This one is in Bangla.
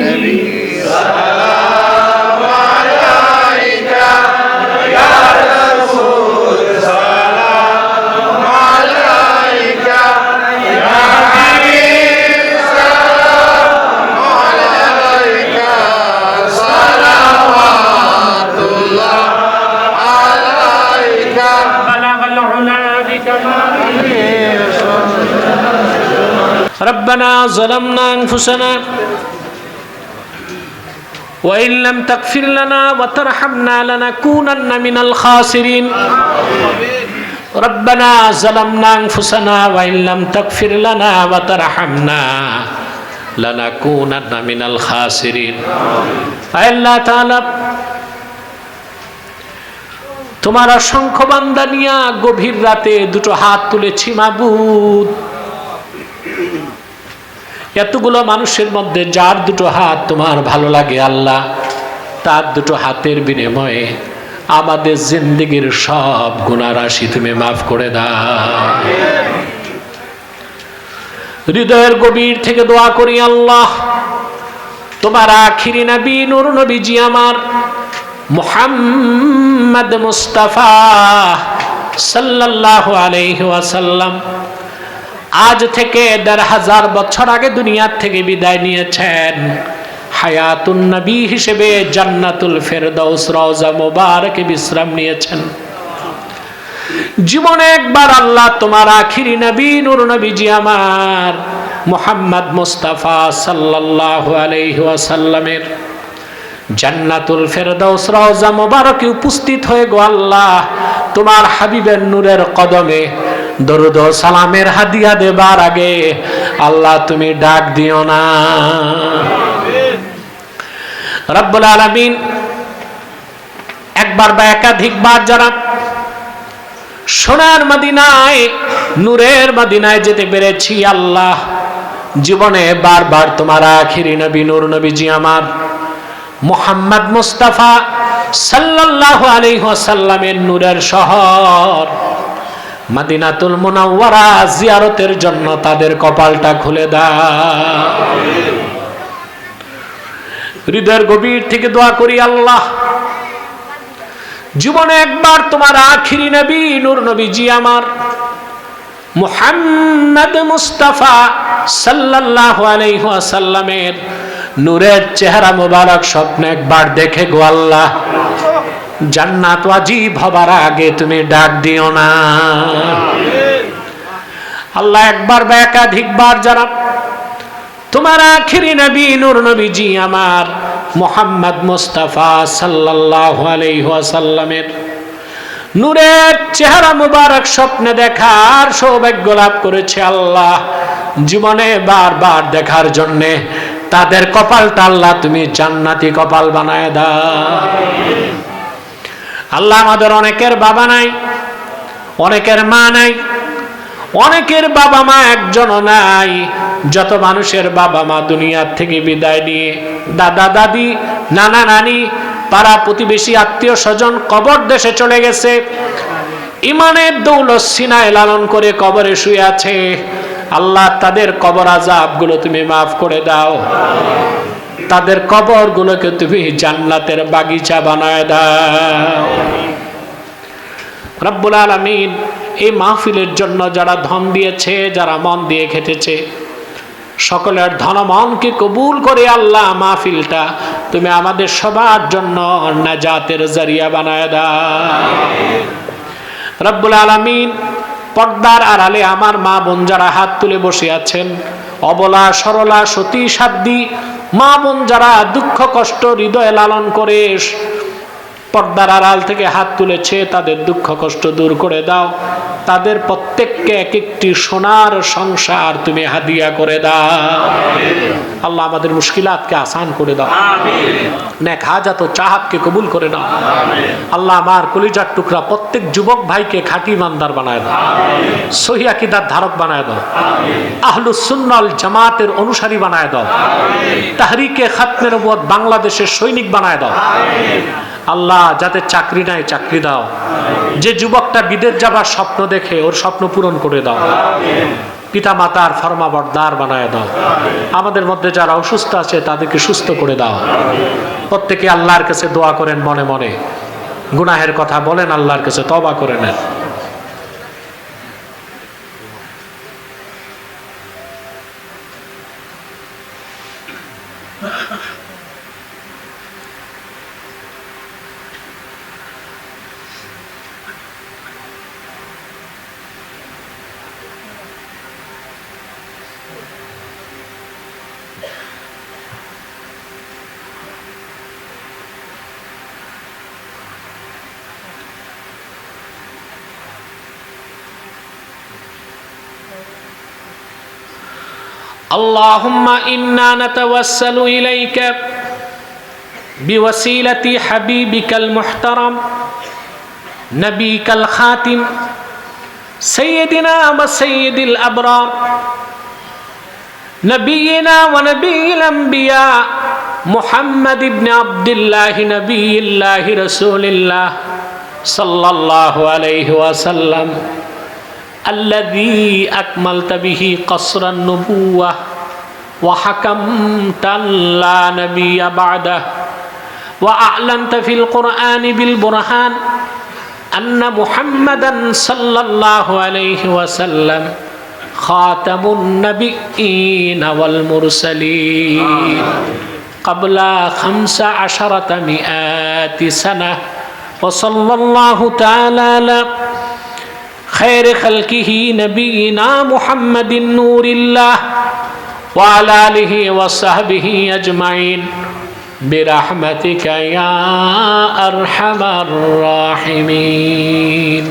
নবী সালাম আলাইকা ইয়া রাসূল সালাম আলাইকা ইয়া হাবিব সালাম আলাইকা সালাওয়াতুল্লাহ আলাইকা বালাগাল উলা বিকামালিহি ربنا ظلمنا أنفسنا وإن لم تغفر لنا وترحمنا لنكونن من الخاسرين ربنا ظلمنا أنفسنا وإن لم تغفر لنا وترحمنا لنكونن من الخاسرين আল্লাহ তাআলা তোমার অসংখ্য বান্দা নিয়া গভীর রাতে দুটো হাত তুলেছি মাবুদ। এতগুলো মানুষের মধ্যে যার দুটো হাত তোমার ভালো লাগে আল্লাহ, তার দুটো হাতের বিনিময়ে আমাদের জিন্দেগির সব গুনাহ রাশি তুমি মাফ করে দাও। হৃদয়ের গভীর থেকে দোয়া করি আল্লাহ, তোমার আখিরি নবী নূর নবীজি আমার মুহাম্মদ মুস্তাফা সাল্লাল্লাহু আলাইহি ওয়াসাল্লাম আজ থেকে ১৫০০ বছর আগে দুনিয়ার থেকে বিদায় নিয়েছেন। হায়াতুন নবী হিসেবে জান্নাতুল ফেরদাউস রওজা মুবারকে বিশ্রাম নিয়েছেন। জীবনে একবার আল্লাহ তোমার আখিরি নবী নূর নবীজি আমার মুহাম্মদ মুস্তাফা সাল্লাল্লাহু আলাইহি ওয়াসাল্লামের জান্নাতুল ফেরদাউস রওজা মুবারকে উপস্থিত হয়ে গো আল্লাহ তোমার হাবিবের নূরের কদমে দরুদ ও সালামের হাদিয়া দেবার আগে আল্লাহ তুমি ডাক দিও না। রব্বুল আলামিন একবার বা একাধিকবার যারা সোনার মদিনায় নূরের মদিনায় যেতে পেরেছি আল্লাহ, জীবনে বারবার তোমার আখিরি নবী নূর নবীজি আমার মুহাম্মদ মুস্তাফা সাল্লাল্লাহু আলাইহি ওয়াসাল্লামের নূরের শহর মদিনাতুল মুনাওয়ারা জিয়ারতের জন্য তাদের কপালটা খুলে দাও। হৃদয়ের গভীর থেকে দোয়া করি আল্লাহ, জীবনে একবার তোমার আখিরি নবী নূর নবীজি আমার মুহাম্মদ মুস্তাফা সাল্লাল্লাহু আলাইহি ওয়াসাল্লামের নূরের চেহারা মোবারক স্বপ্নে একবার দেখে গো আল্লাহ জান্নাত ওয়াজিব হবার আগে তুমি ডাক দিও না। আল্লাহ একবার বা একাধিকবার যারা তোমার আখিরি নবী নূর নবীজি আমার মুহাম্মদ মুস্তাফা সাল্লাল্লাহু আলাইহি ওয়াসাল্লামের নূরের চেহারা মুবারক স্বপ্নে দেখার সৌভাগ্য লাভ করেছে আল্লাহ, জীবনে বারবার দেখার জন্যে তাদের কপালটা আল্লাহ তুমি জান্নাতি কপাল বানায় দাও। আল্লাহ আমাদের অনেকের বাবা নাই, অনেকের মা নাই, অনেকের বাবা মা একজনও নাই। যত মানুষের বাবা মা দুনিয়ার থেকে বিদায় নিয়ে দাদা দাদি নানা নানি পাড়া প্রতিবেশী আত্মীয় স্বজন কবর দেশে চলে গেছে, ইমানের দৌলত সিনায় লালন করে কবরে শুয়ে আছে, আল্লাহ তাদের কবর আযাব গুলো তুমি মাফ করে দাও, তাদের কবর গুলোকে তুমি জান্নাতের বাগিচা বানায় দাও। রব্বুল আলামিন এই মাহফিলের জন্য যারা ধন দিয়েছে, যারা মন দিয়ে খেটেছে, সকলের ধন মনকে কবুল করে আল্লাহ মাহফিলটা তুমি আমাদের সবার জন্য নাজাতের জরিয়া বানায় দাও। রব্বুল আলামিন পর্দার আড়ালে আমার মা বোন যারা হাত তুলে বসে আছেন, অবলা সরলা সতী সাধ্বী মা বোন যারা দুঃখ কষ্ট হৃদয়ে লালন করে পর্দার আড়াল থেকে হাত তুলেছে, তাদের দুঃখ কষ্ট দূর করে দাও, তাদের প্রত্যেককে এক একটি সোনার সংসার তুমি হাদিয়া করে দাও। আল্লাহ আমাদের মুশকিলাতকে আসান করে দাও, নেক হাজাত ও চাহাতকে কবুল করে নাও। আল্লাহ আমার কলিজার টুকরা প্রত্যেক যুবক ভাইকে খাঁটি ইমানদার বানায় দাও, সহিহ আকীদার ধারক বানায় দাও, আহলুস সুন্নাহ ওয়াল জামাতের অনুসারী বানায় দাও, তাহরিকে খাতমে নবুয়ত বাংলাদেশের সৈনিক বানায় দাও। আল্লাহ যাতে চাকরি নাই চাকরি দাও, যে যুবকটা বিদেশ যাবার স্বপ্ন দেখে ওর স্বপ্ন পূরণ করে দাও। পিতা মাতার ফরমাবরদার বানায় দাও। আমাদের মধ্যে যারা অসুস্থ আছে তাদেরকে সুস্থ করে দাও। প্রত্যেকে আল্লাহর কাছে দোয়া করেন, মনে মনে গুনাহের কথা বলেন, আল্লাহর কাছে তওবা করে নেন। اللهم إنا نتوسل إليك بوسيلة حبيبك المحترم نبيك الخاتم سيدنا وسيد الأبرار نبينا ونبي الأنبياء محمد بن عبد الله نبي الله رسول الله صلى الله عليه وسلم الذي أكملت به قصر النبوة وحكمت لا نبي بعده وأعلنت في القرآن بالبرهان أن محمدا صلى الله عليه وسلم خاتم النبيين والمرسلين قبل 1500 سنة وصلى الله تعالى على خير خلقه نبينا محمد نور الله وعلى آله وصحبه أجمعين برحمتك يا أرحم الراحمين.